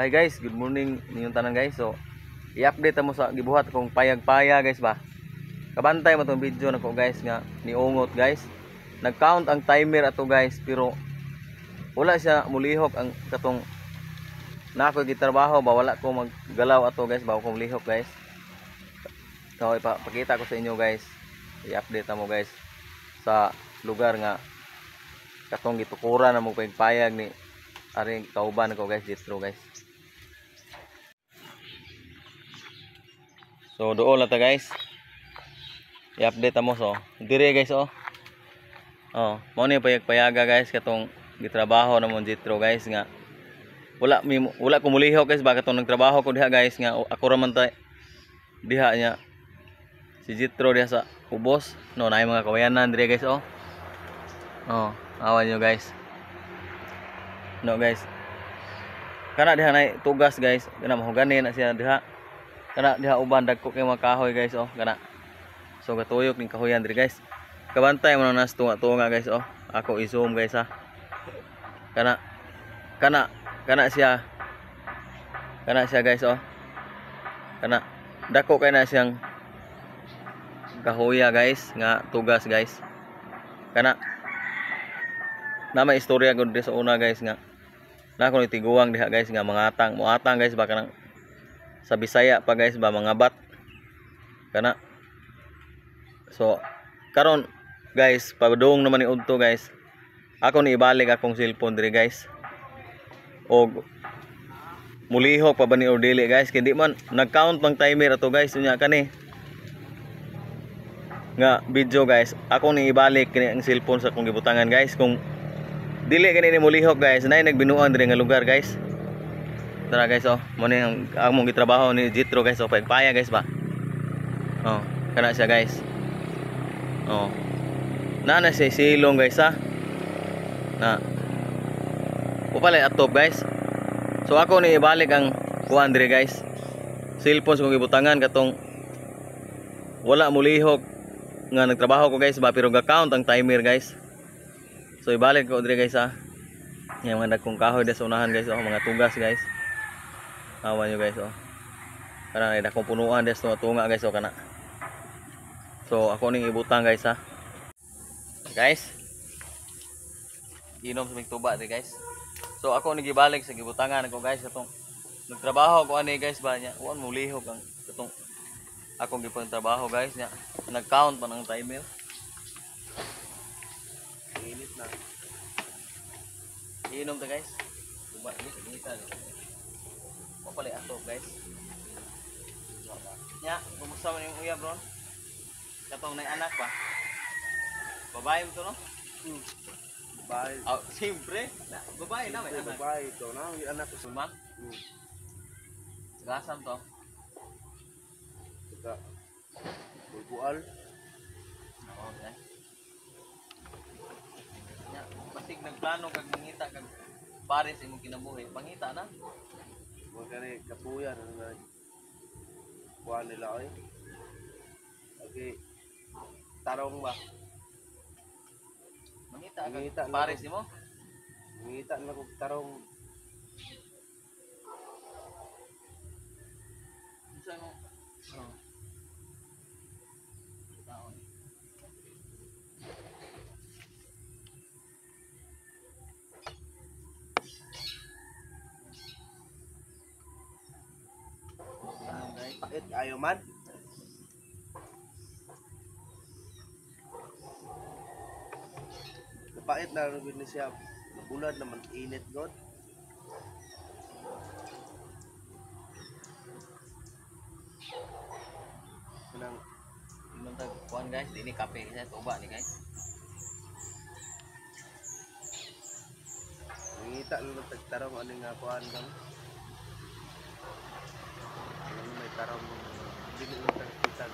Hi guys, good morning ninyong tanan guys. So, i-update mo sa gibuhat kong payag-paya guys ba. Kabantay mo tong video nako guys nga niungot guys. Nag-count ang timer ato guys pero wala siya mulihok ang katong nako gitrabaho ba, wala ko maggalaw ato guys ba ko mulihok guys. So ipakita ko sa inyo guys. I-update mo guys sa lugar nga katong gitukuran na mo payag ni aring kauban ko guys dito guys. So doon lang ta guys. I-update mo so. Dire guys oh. Oh, mo ni payag-payaga guys katong gitrabaho na mo dito guys nga wala ko mulihok guys ba katong nagtrabaho ko diha guys nga ako ra man ta diha nya si Jitro diha sa ubos no naay mga kawayanan dire guys oh. Oh, awan nyo guys. No guys. Kana diha nay tugas guys, kana mahugani na siya diha. Kana diha uban dagko kay mga kahoy guys oh, kana. So gatuyok ning kahoyan diri guys. Kabantay mo na nas tunga guys oh. Ako i-zoom guys ha. Kana siya. Kana siya guys oh. Kana dako kay na siyang kahoya guys nga tugas guys. Kana na may istorya gud sa una guys nga na ko tiguang diha guys nga mangatang muatang guys ba kanang sa Bisaya pa guys ba mga bat kana. So karon guys padung naman ni udto guys ako ni ibalik akong cellphone diri guys og mulihok pa ba ni or dili guys kay di man nag-count pang timer ato guys unya kani nga video guys ako ni ibalik kini ang cellphone sa akong gibutangan guys kung dili kani ni mulihok guys nay nagbinuan diri nga lugar guys. Tara guys oh, mo ni ang among gitrabaho ni Jitro guys oh, payag guys ba. Oh, kana siya guys. Oh. Na siya silong guys ha. Na. Upalay atop guys. So ako ni ibalik ang kuan diri guys. Cellphone sa kong gibutangan katong wala mulihok nga nagtrabaho ko guys ba pero ga-count ang timer guys. So ibalik ko diri guys ha. Yang mga dagkong kahoy sa unahan guys oh, mga tugas guys. Awan nyo guys oh. Kana ay dakong punuan sa tunga guys oh kana. So ako ning ibutang guys ha. Guys. Inom sa mig tuba diri guys. So ako ning gibalik sa gibutangan ko guys katong nagtrabaho ko ani guys ba nya. Uwan mulihok ang katong akong gipang trabaho guys nya. Nag-count pa ng timer. Init na. Inom ta guys. Tuba ni sa kita. Papalay ato guys. Nya, kumusta man yung uya bro? Katong nay anak pa. Babae mo to no? Babae. Oh, siyempre. Babae na may anak. Babae to na, yung anak ko sa Suman? Sagasam to. saka bulbual. Okay. Nya, basig nagplano kag mangita kag pares imong kinabuhi. Pangita na. Mga gani kapuyan na kuha nila oy. Okay. Tarong ba? Mangita Mangita kag na pares ako. imo. Ngita na ko tarong Unsa mo? Oh. Taon. pait ayo man. Pait na rin ni siya. Nabulad naman init god. Kanang Inom tag kuan guys, dini kape kasi tuba ni guys. ngita na tagtarong ano nga kuhan lang. Ano may tarong dili lang tagkita.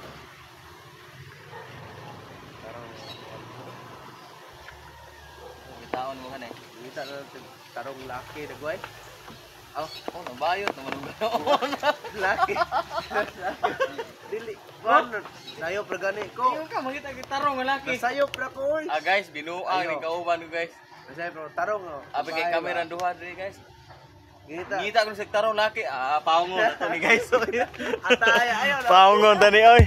Tarong Bitaon mo kanay. ngita na tarong laki na goy. Oh, nabayot naman ang Laki. Dili. Kuan sayo pra gani ko. Ayun ka, makita gitarong nga laki. Nasayo pra ko oy. Ah guys, binuang Ayo. ni kauban ko guys. Nasayo pra tarong oh. Abi kay Babae kamera ba? duha diri guys. Ngita. Ngita ko sa sektarong laki. Paungon na to ni guys. Atay, ayaw na. Paungon tani oy.